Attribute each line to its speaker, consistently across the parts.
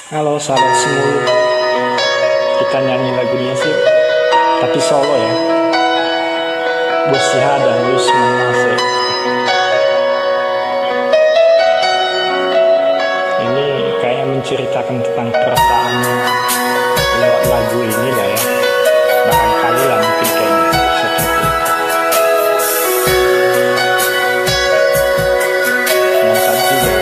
Speaker 1: Halo sahabat semua, kita nyanyi lagunya sih, tapi solo ya. Bosiha dan Yus Manase. Ini kayak menceritakan tentang perasaannya lewat lagu ini lah ya. Barangkali lah mungkin kayaknya seperti itu. Mantap juga.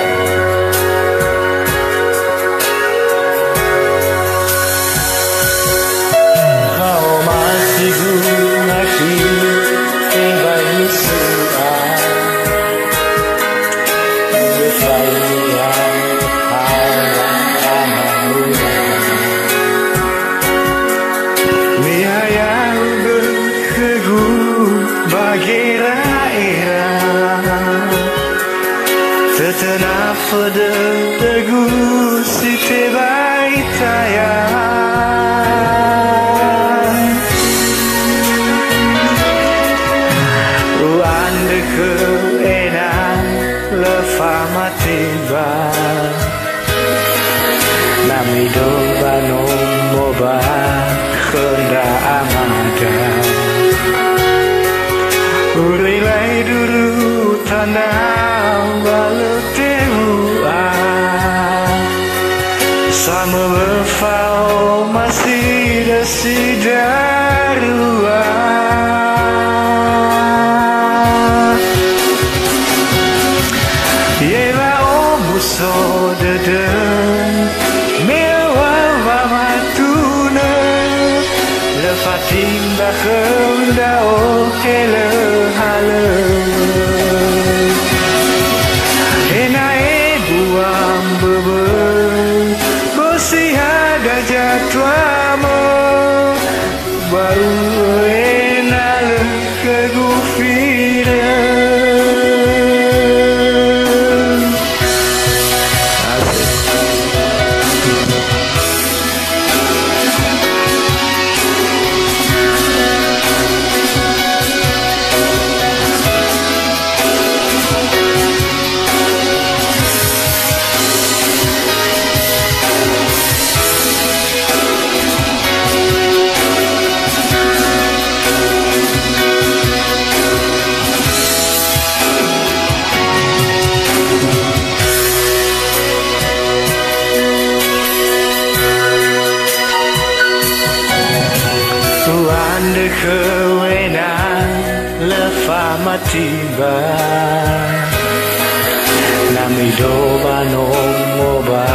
Speaker 2: Setelah fedegu si tebai tayang Ruan deke enak lefa matiba Nami doba moba khenda amada Urilai dulu tanah balutewua Sama berfau masih desidarua Yela omuso deden Mewah wamatuna Lefatim bakhem dao hele hale Jatuamo baru enal kegufira Ande kewena lefa matiba Nami doba moba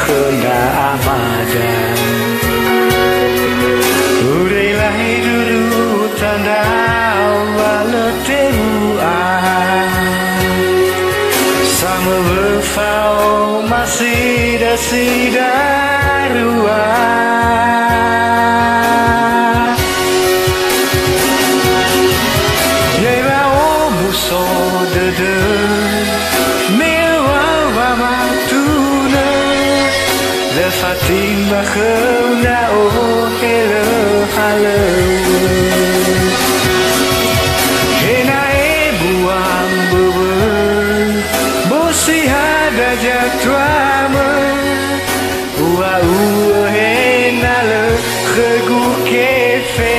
Speaker 2: khenda amada Urilai dulu tanda waleteua Sama berfau masih desidarua Fatim bakhem dao hele hale Hena buang beber Bosi hada jatuama Ua hena le khegu kefe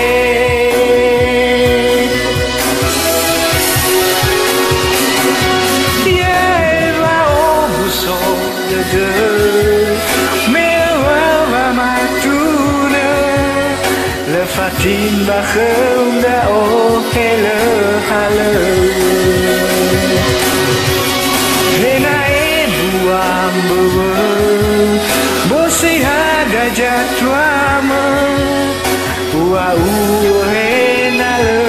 Speaker 2: Yela obuso dede Fatim bakhem dao hele hale Hena buang beber Bosi hada jatuama Ua hena le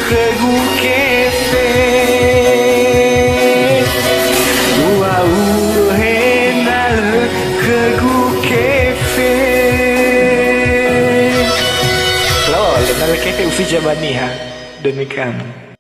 Speaker 2: khegu kefe Ua hena le khegu kefe
Speaker 1: Kefe Ufi Jabaniha, demikian.